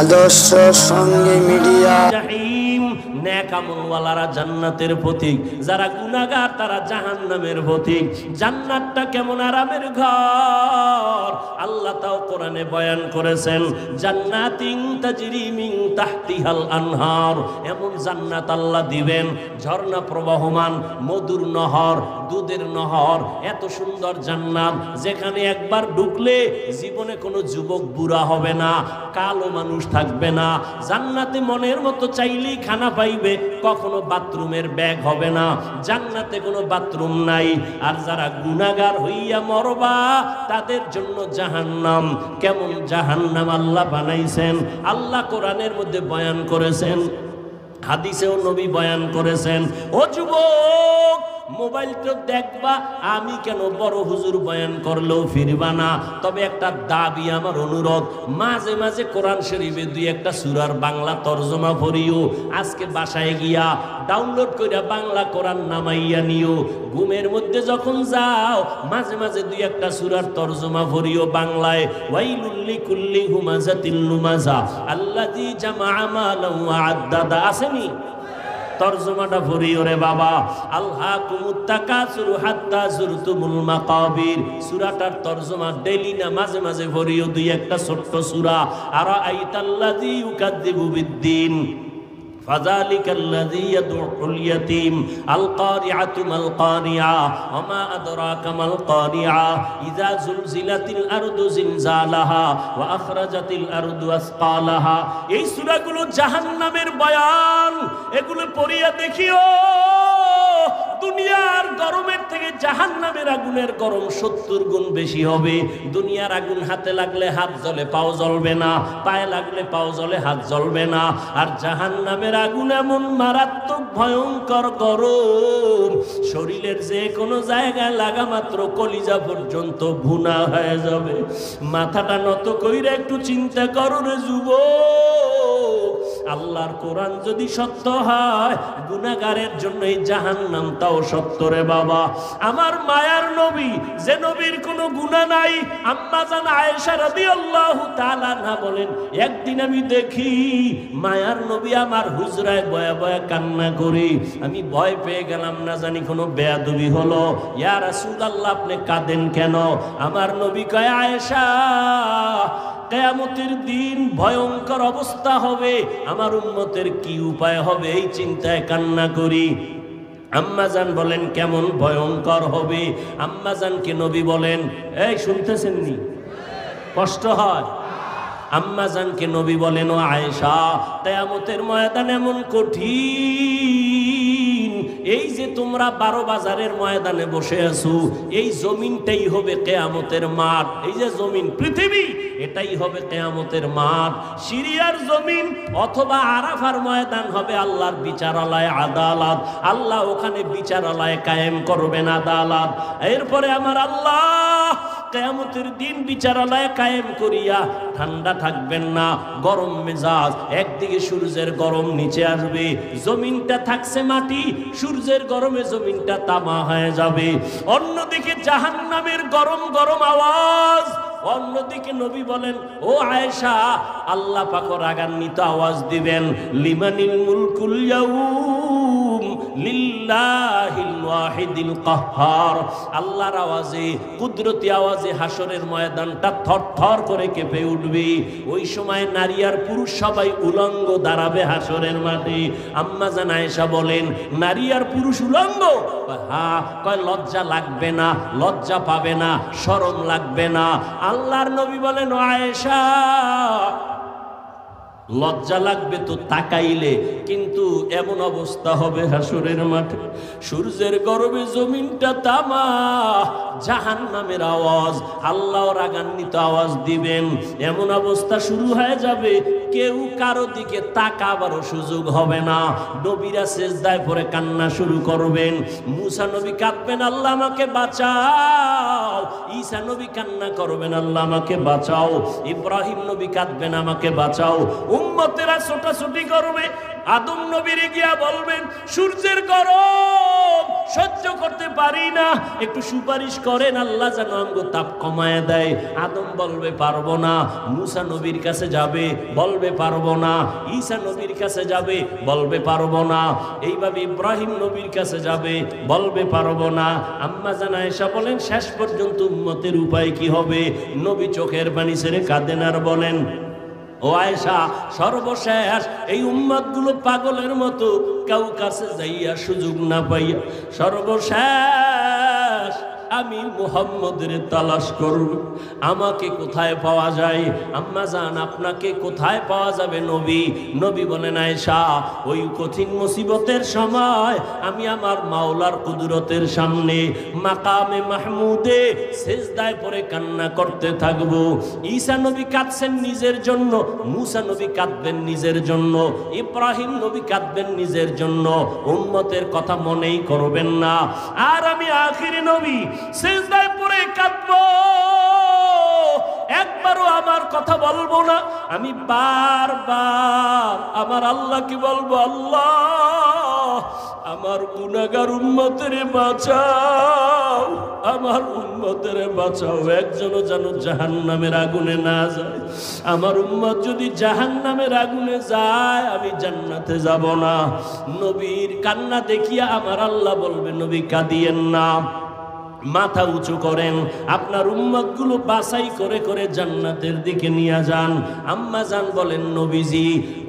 আদর্শ সঙ্গে মিডিয়া জাহিম নেক আমলওয়ালারা জান্নাতের পথিক, যারা গুনাহগার তারা জাহান্নামের পথিক। জান্নাতটা কেমন আরামের ঘর আল্লাহ তাও কোরআনে বয়ান করেছেন। জান্নাতিন তাজরি মিন তাহতিহাল আনহার, এমন জান্নাত আল্লাহ দিবেন, ঝর্ণা প্রবাহমান, মধুর নহর, দুধের নহর, এত সুন্দর জান্নাত যেখানে একবার ঢুকলে জীবনে কোনো যুবক বুড়া হবে না, কালো মানুষ থাকবে না। জান্নাতে মনের মতো চাইলেই খানা পাইবে, কখনো বাথরুমের ব্যাগ হবে না, জান্নাতে কোনো বাথরুম নাই। আর যারা গুনাহগার হইয়া মরবা তাদের জন্য জাহান্নাম। কেমন জাহান্নাম আল্লাহ বানাইছেন, আল্লাহ কোরআনের মধ্যে বয়ান করেছেন, হাদিসেও নবী বয়ান করেছেন। ও যুবক, মোবাইল তো দেখবা, আমি কেন বড় হুজুর বয়ান করলেও ফিরবা না। তবে একটা দাবি, আমার অনুরোধ, মাঝে মাঝে কোরআন শরীফে দুই একটা সূরার বাংলা তরজমা পড়িও। আজকে বাসায় গিয়া ডাউনলোড কইরা বাংলা কোরআন নামাইয়া নিও। ঘুমের মধ্যে যখন যাও মাঝে মাঝে দুই একটা সূরার তরজমা পড়িও বাংলায়। ওয়াইলুল লিকুল্লি হুমাযাতিল লুমাযা আল্লাযী জামাআ মালান ওয়া আদ্দাদা, আসেনি? তরজমাটা পড়িও রে বাবা। আলহাকুমুত তাকাসুরু হাত্তা যুরতুমুল মাকাবির, সূরাটার তরজমা ডেইলি না মাঝে মাঝে পড়িও দুই একটা ছোট্ট সূরা। আরাআইতাল্লাযী ইউকাযযিবু বিদ্দীন ফাযালিকাল্লাযী ইয়াদউল ইয়াতীম আল কারিআতু মাল কারিআ ওয়া মা আদরাকা মাল কারিআ ইযা যুলজিলাতিল আরদু জিলজালাহা ওয়া আখরাজাতিল আরদু আসকালাহা। এই সূরাগুলো জাহান্নামের বয়ান, এগুলো পড়িয়া দেখিও। দুনিয়ার গরমের থেকে জাহান্নামের আগুনের গরম 70 গুণ বেশি হবে। দুনিয়ার আগুন হাতে লাগলে হাত জ্বলে, পাও জ্বলবে না, পায়ে লাগলে পাও জ্বলে, হাত জ্বলবে না। আর জাহান্নামের আগুন এমন মারাত্মক ভয়ঙ্কর গরম, শরীরের যে কোনো জায়গায় লাগা মাত্র কলিজা পর্যন্ত ভুনা হয়ে যাবে। মাথাটা নত কইরা একটু চিন্তা করো রে যুবক, আল্লাহর কোরআন যদি সত্য হয়, গুনাহগারের জন্য এই জাহান্নামটাও সত্য রে বাবা। আমার মায়ার নবী, যে নবীর কোনো গুনাহ নাই, আম্মা জান আয়েশা রাদিয়াল্লাহু তাআলা আনহা বলেন, একদিন আমি দেখি মায়ার নবী আমার হুজরায় বয়া বয়া কান্না করে। আমি ভয় পেয়ে গেলাম, না জানি কোনো বেয়াদবি হলো। ইয়া রাসূলুল্লাহ, আপনি কাঁদেন কেন? আমার নবী কয়, আয়েশা, কিয়ামতের দিন ভয়ঙ্কর অবস্থা হবে, আমার উম্মতের কি উপায় হবে এই চিন্তায় কান্না করি। আম্মাজান বলেন, কেমন ভয়ঙ্কর হবে? আম্মাজানকে নবী বলেন, এই শুনতেছেন নি? কষ্ট হয়? আম্মাজানকে নবী বলেন, ও আয়েশা, কিয়ামতের ময়দান এমন কঠিন, এই যে তোমরা 12 বাজারের ময়দানে বসে আছো, এই জমিনটাই হবে কিয়ামতের মাঠ। এই যে জমিন, পৃথিবী, এটাই হবে কিয়ামতের মাঠ। সিরিয়ার জমিন অথবা আরাফার ময়দান হবে আল্লাহর বিচারালয়, আদালত। আল্লাহ ওখানে বিচারালয় কায়েম করবেন, আদালত। এরপরে আমার আল্লাহ কিয়ামতের দিন বিচারালয় কায়েম করিয়া ঠান্ডা থাকবেন না, গরম মেজাজ। একদিকে সূর্যের গরম নিচে আসবে, জমিনটা থাকছে মাটি, সূর্যের গরমে জমিনটা তামা হয়ে যাবে। অন্যদিকে জাহান্নামের গরম গরম আওয়াজ। অন্যদিকে নবী বলেন, ও আয়েশা, আল্লাহ পাক রাগান্বিত আওয়াজ দিবেন, লিমানিল মুলকুল ইয়াউম লিল্লাহিল ওয়াহিদিল কাহ্হার। আল্লাহর আওয়াজে, কুদরতি আওয়াজে হাসরের ময়দানটা থরথর করে কেঁপে উঠবে। ওই সময় নারী আর পুরুষ সবাই উলঙ্গ দাঁড়াবে হাসরের মাঠে। আম্মা জান আয়েশা বলেন, নারী আর পুরুষ উলঙ্গ? হ্যাঁ। কয়, লজ্জা লাগবে না? লজ্জা পাবে না? শরম লাগবে না? আল্লাহর নবী বলেন, ও আয়েশা, লজ্জা লাগবে তো তাকাইলে, কিন্তু এমন অবস্থা হবে হাসরের মাঠে, সূর্যের গরমে জমিনটা তামা, জাহান্নামের আওয়াজ, আল্লাহ রাগান্বিত আওয়াজ দিবেন। এমন অবস্থা শুরু হয়ে যাবে, কেউ কারো দিকে তাকাবারও সুযোগ হবে না। নবীরা সেজদায় পড়ে কান্না শুরু করবেন। মুসা নবী কাঁদবেন, আল্লাহ আমাকে বাঁচাও। ঈসা নবী কান্না করবেন, আল্লাহ আমাকে বাঁচাও। ইব্রাহিম নবী কাঁদবেন, আমাকে বাঁচাও। উম্মতেরা ছোটাছুটি করবে, আদম নবীর গিয়া বলবেন সূর্যের গরম সহ্য করতে পারি না, একটু সুপারিশ করেন আল্লাহ যেন আমগো তাপ কমায় দেয়। আদম বলবে পারবো না। মুসা নবীর কাছে যাবে, বলবে পারবো না। ঈসা নবীর কাছে যাবে, বলবে পারবো না। এইভাবে ইব্রাহিম নবীর কাছে যাবে, বলবে পারবো না। আম্মা জান আয়েশা বলেন শেষ পর্যন্ত উম্মতের উপায় কি হবে? নবী চোখের পানি ছেড়ে কাঁদেন আর বলেন, ও আয়েশা, সর্বশেষ এই উম্মতগুলো পাগলের মতো কাউ কাছে যাইয়া সুযোগ না পাইয়া সর্বশেষ আমি মুহাম্মদের তালাশ করব। আমাকে কোথায় পাওয়া যায়? আম্মা জান, আপনাকে কোথায় পাওয়া যাবে নবী? নবী বলেন আয়েশা, ওই কঠিন মুসিবতের সময় আমি আমার মাওলার কুদরতের সামনে মাকামে মাহমুদে সেজদায় পড়ে কান্না করতে থাকব। ঈসা নবী কাঁদছেন নিজের জন্য, মুসা নবী কাঁদবেন নিজের জন্য, ইব্রাহিম নবী কাঁদবেন নিজের জন্য, উম্মতের কথা মনেই করবেন না। আর আমি আখিরি নবী সিজদায় পড়ে কাঁদবো, একবারও আমার কথা বলবো না। আমি বারবার আমার আল্লাহকে বলবো, আল্লাহ আমার গুনাহগার উম্মতের বাঁচাও, আমার উম্মতের বাঁচাও, একজনও যেন জাহান্নামের আগুনে না যায়। আমার উম্মত যদি জাহান্নামের আগুনে যায় আমি জান্নাতে যাব না। নবীর কান্না দেখিয়া আমার আল্লাহ বলবে, নবী কাঁদিয়েন না, মাথা উঁচু করেন, আপনার উম্মতগুলো বাছাই করে করে জান্নাতের দিকে নিয়ে যান। আম্মা জান বলেন, নবীজি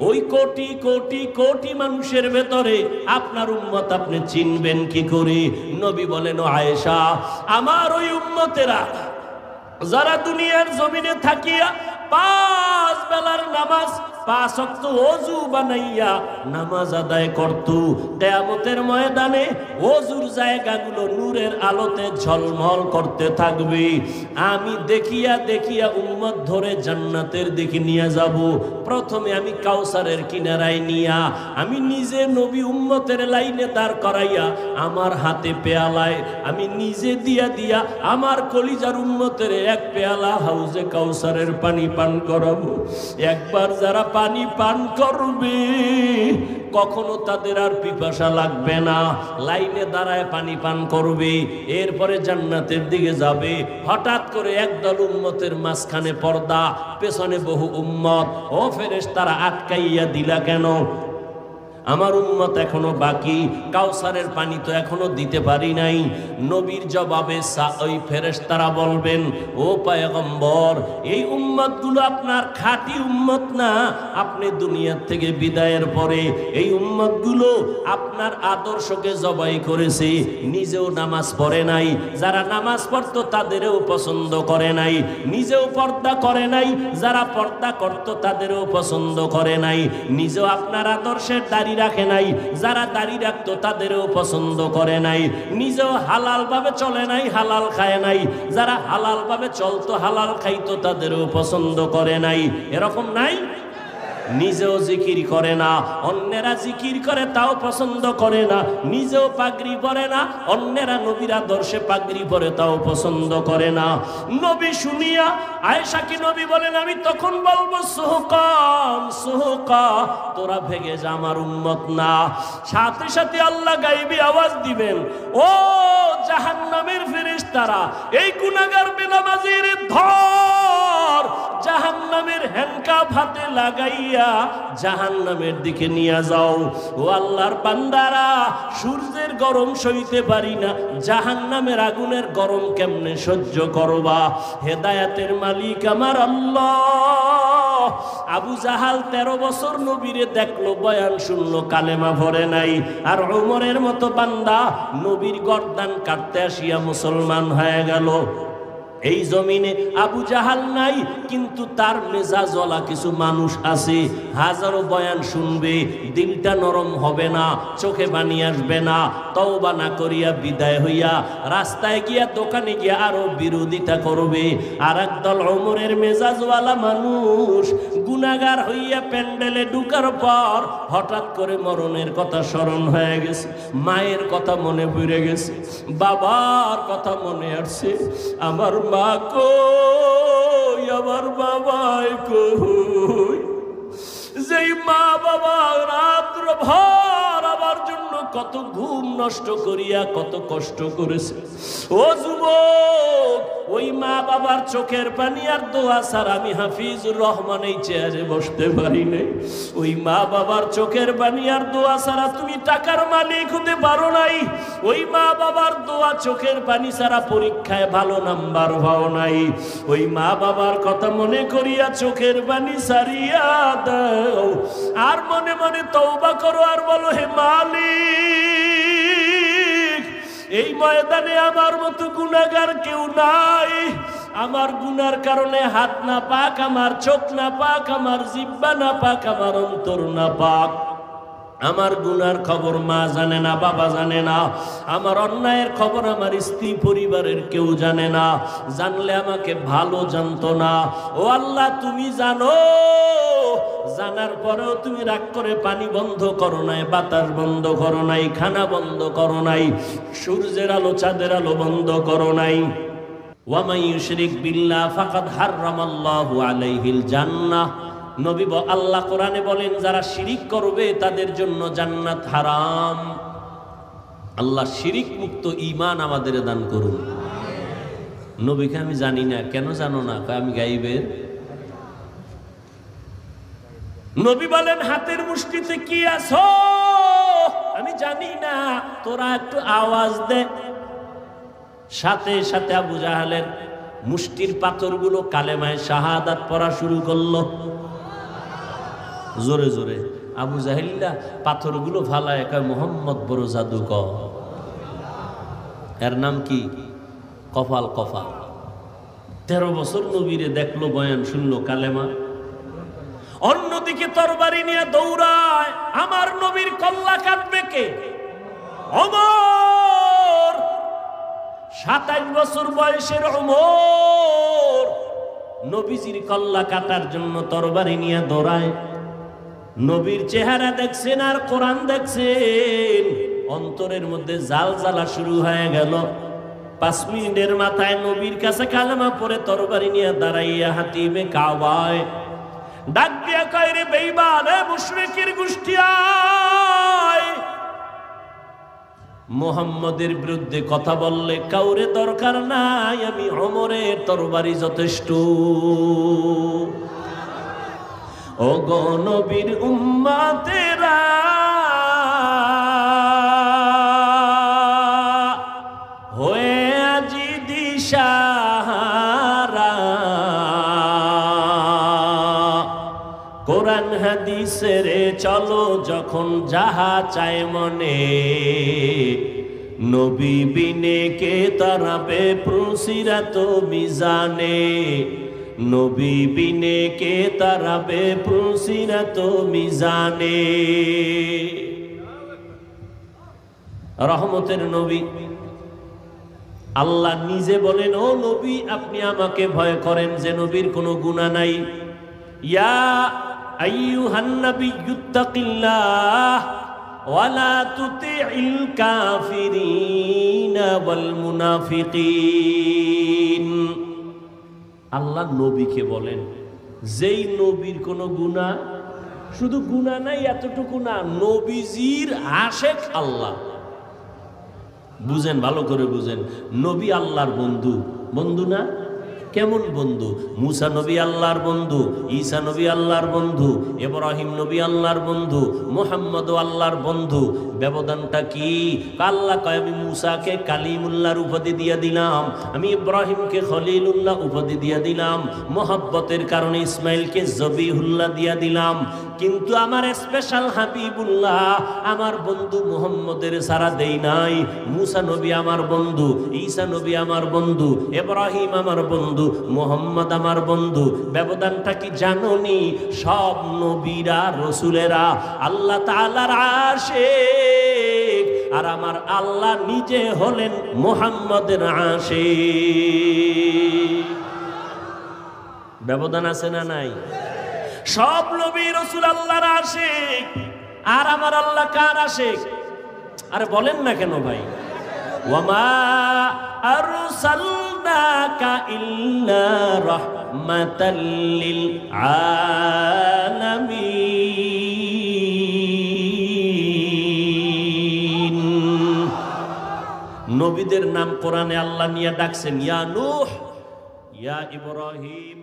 ওই কোটি কোটি কোটি মানুষের ভেতরে আপনার উম্মত আপনি চিনবেন কি করে? নবী বলেন, ও আয়েশা, আমার ওই উম্মতেরা যারা দুনিয়ার জমিনে থাকিয়া 5 বেলার নামাজ 5 ওয়াক্ত ওযু বানাইয়া নামাজ আদায় করত, কিয়ামতের ময়দানে ওযুর জায়গাগুলো নূরের আলোতে ঝলমল করতে থাকবে। আমি দেখিয়া দেখিয়া উম্মত ধরে জান্নাতের দিকে নিয়ে যাব। প্রথমে আমি কাউসারের কিনারায় নিয়া আমি নিজে নবী উম্মতের লাইনে দাঁড় করাইয়া আমার হাতে পেয়ালায় আমি নিজে দিয়া দিয়া আমার কলিজার উম্মতের এক পেয়ালা হাউজে কাউসারের পানি পান করাবো। একবার যারা পানি পান করবে কখনো তাদের আর পিপাসা লাগবে না, লাইনে দাঁড়ায় পানি পান করবে, এরপরে জান্নাতের দিকে যাবে। হঠাৎ করে একদল উম্মতের মাঝখানে পর্দা, পেছনে বহু উম্মত। ও ফেরেশতারা আটকাইয়া দিলা কেন? আমার উম্মত এখনো বাকি, কাউসারের পানি তো এখনো দিতে পারি নাই। নবীর জবাবে ওই ফেরেশতারা বলবেন, ও পয়গম্বর, এই উম্মতগুলো আপনার খাঁটি উম্মত না। আপনি দুনিয়ার থেকে বিদায়ের পরে এই উম্মতগুলো আপনার আদর্শকে জবাই করেছে, নিজেও নামাজ পড়ে নাই, যারা নামাজ পড়তো তাদেরও পছন্দ করে নাই, নিজেও পর্দা করে নাই, যারা পর্দা করতো তাদেরও পছন্দ করে নাই, নিজেও আপনার আদর্শের দাঁড়িয়ে রাখে নাই, যারা দাড়ি রাখতো তাদেরও পছন্দ করে নাই, নিজেও হালাল ভাবে চলে নাই, হালাল খায় নাই, যারা হালাল ভাবে চলতো হালাল খাইতো তাদেরও পছন্দ করে নাই। এরকম নাই? নিজেও জিকির করে না, অন্যেরা জিকির করে তাও পছন্দ করে না, নিজেও পাগড়ি পরে না, অন্যেরা নবীর আদর্শে পাগড়ি পরে তাও পছন্দ করে না। নবী শুনিয়া আয়েশাকে নবী বলেন, আমি তখন বলবো, সুহকান সুহকা, তোরা ভেগে যা, আমার উম্মত না। সাথে সাথে আল্লাহ গাইবি আওয়াজ দিবেন, ও জাহান্নামের ফেরেশতারা, এই গুনাহগার বেনামাজির ধর, জাহান্নামের হ্যান্ডকাপ হাতে লাগাইয়া জাহান্নামের দিকে নিয়ে যাও। ও আল্লাহর বান্দারা, সূর্যের গরম সইতে পারি না, জাহান্নামের আগুনের গরম কেমনে সহ্য করবা? হেদায়েতের মালিক আমার আল্লাহ। আবু জাহাল 13 বছর নবীরে দেখলো, বয়ান শুনলো, কালেমা ভরে নাই। আর ওমরের মতো বান্দা নবীর গর্দান কাটতে আসিয়া মুসলমান হয়ে গেল। এই জমিনে আবু জাহাল নাই, কিন্তু তার মেজাজওয়ালা কিছু মানুষ আছে, হাজারো বয়ান শুনবে, দিলটা নরম হবে না, চোখে পানি আসবে না, তওবা না করিয়া বিদায় হইয়া রাস্তায় গিয়া দোকানে গিয়া আরো বিরোধিতা করবে। আর একদল ওমরের মেজাজওয়ালা মানুষ গুনাহগার হইয়া প্যান্ডেলে ঢুকার পর হঠাৎ করে মরণের কথা স্মরণ হয়ে গেছে, মায়ের কথা মনে পড়ে গেছে, বাবার কথা মনে আসছে, আমার মা কই, আমার বাবাই কই। যেই মা বাবা রাত ভর আমার জন্য কত ঘুম নষ্ট করিয়া কত কষ্ট করেছে। ও যুবক, ওই মা বাবার চোখের পানি আর দোয়া ছাড়া আমি হাফিজুর রহমান এই চেয়ারে বসতে পারি নাই। ওই মা বাবার চোখের পানি আর দোয়া ছাড়া তুমি টাকার মালিক হতে পারো নাই। ওই মা বাবার দোয়া চোখের পানি ছাড়া পরীক্ষায় ভালো নাম্বার পাও নাই। ওই মা বাবার কথা মনে করিয়া চোখের পানি ছাড়িয়া দাও, আর মনে মনে তওবা করো আর বলো, হে মালিক, এই ময়দানে আমার মতো গুনাহগার কেউ নাই। আমার গুনার কারণে হাত না পাক, আমার চোখ না পাক, আমার জিহ্বা না পাক, আমার অন্তর না পাক। আমার গুনার খবর মা জানে না, বাবা জানে না। আমার অন্যায়ের খবর আমার স্ত্রী পরিবারের কেউ জানে না। জানলে আমাকে ভালো জানতো না। ও আল্লাহ, তুমি জানো। জানার পরেও তুমি রাগ করে পানি বন্ধ করো নাই, বাতাস বন্ধ করো নাই, খানা বন্ধ করো নাই, সূর্যের আলো চাঁদের আলো বন্ধ করো নাই। ওয়া মান ইউশরিক বিল্লাহ ফাকাদ হারামাল্লাহু আলাইহিল জান্নাহ। নবী আল্লাহ কোরআনে বলেন, যারা শিরিক করবে তাদের জন্য জান্নাত হারাম। আল্লাহ শিরিক মুক্ত ঈমান আমাদের দান করুন। নবীকে আমি জানি না। কেন জানো না? আমি গাইবের। নবী বলেন, হাতের মুষ্টিতে কি আছো আমি জানি না, তোরা একটু আওয়াজ দে। সাথে সাথে আবু জাহালের মুষ্টির পাথরগুলো কালেমায়ে শাহাদাত পড়া শুরু করলো। জোরে জোরে আবু জাহিল্লা পাথরগুলো ফালায় কয়, মোহাম্মদ বড় জাদুকর। এর নাম কি? কফাল। কফাল 13 বছর নবীরে দেখলো, বয়ান শুনলো, কালেমা। অন্যদিকে তরবারি নিয়ে দৌড়ায়। আমার নবীর কল্লা কাটবে কে? ওমর। 27 বছর বয়সের ওমর নবীজির কল্লা কাটার জন্য তরবারি নিয়ে দৌড়ায়। নবীর চেহারা দেখছেন আর কোরআন দেখছেন, অন্তরের মধ্যে জাল জ্বালা শুরু হয়ে গেল। 5 মিনিটের মাথায় নবীর কাছে কালেমা পড়ে তরবারি নিয়ে দাঁড়াইয়া হাতিমে কাবায় ডাক দিয়া কয়, রে বেঈমান, এ মুশরিকের গোষ্ঠী, আয়। মুহাম্মদের বিরুদ্ধে কথা বললে কাউরে দরকার নাই, আমি ওমরের তরবারি যথেষ্ট। ও গো নবীর উম্মতেরা, হয়ে আজি দিশাহারা, কোরআন হাদিসের চলো যখন যাহা চায় মনে, নবী বিনে কে তারাবে প্রসিরাত মিজানে, নবী বিনে কে তারাবে প্রসিরাত মিজানে। রহমতের নবী আল্লাহ নিজে বলেন, ও নবী, আপনি আমাকে ভয় করেন যে নবীর কোনো গুনাহ নাই। ইয়া আইয়ুহান নাবিয়্যুত্তাকিল্লাহ ওয়ালা তুতিইল কাফিরিনা ওয়াল মুনাফিকিন। আল্লাহ নবীকে বলেন, যেই নবীর কোনো গুনাহ, শুধু গুনাহ নাই এতটুকু না, নবীজির আশেক আল্লাহ। বুঝেন, ভালো করে বুঝেন। নবী আল্লাহর বন্ধু। বন্ধু না? কেমন বন্ধু? মুসা নবী আল্লাহর বন্ধু, ঈসা নবী আল্লাহর বন্ধু, ইব্রাহিম নবী আল্লাহর বন্ধু, মুহাম্মদ আল্লাহর বন্ধু। ব্যবধানটা কি? আল্লাহ কয়, আমি মুসাকে কালিমুল্লাহর উপাধি দিয়ে দিলাম, আমি ইব্রাহিমকে খলিলুল্লাহ উপাধি দিয়ে দিলাম, মোহাব্বতের কারণে ইসমাইলকে জবিহুল্লাহ দিয়ে দিলাম। কিন্তু আমার স্পেশাল হাবিবুল্লাহ, আমার বন্ধু মুহাম্মদের সারা দেই নাই। মুসা নবী আমার বন্ধু, ঈসা নবী আমার বন্ধু, ইব্রাহিম আমার বন্ধু, মুহাম্মদ আমার বন্ধু। ব্যবধানটা কি জানোনি? সব নবীরা রসুলেরা আল্লাহ তাআলার আশিক, আর আমার আল্লাহ নিজে হলেন মুহাম্মদের আশিক। ব্যবধান আছে না নাই? সব নবী রসুল আল্লাহর আশিক, আর আমার আল্লাহ কার আশিক? আরে বলেন না কেন ভাই? ওয়ামা আরসালনাকা ইল্লা রাহমাতাল লিল আলামিন। নবীদের নাম কোরআনে আল্লাহ নিয়ে ডাকছেন, ইয়া নূহ, ইয়া ইব্রাহিম,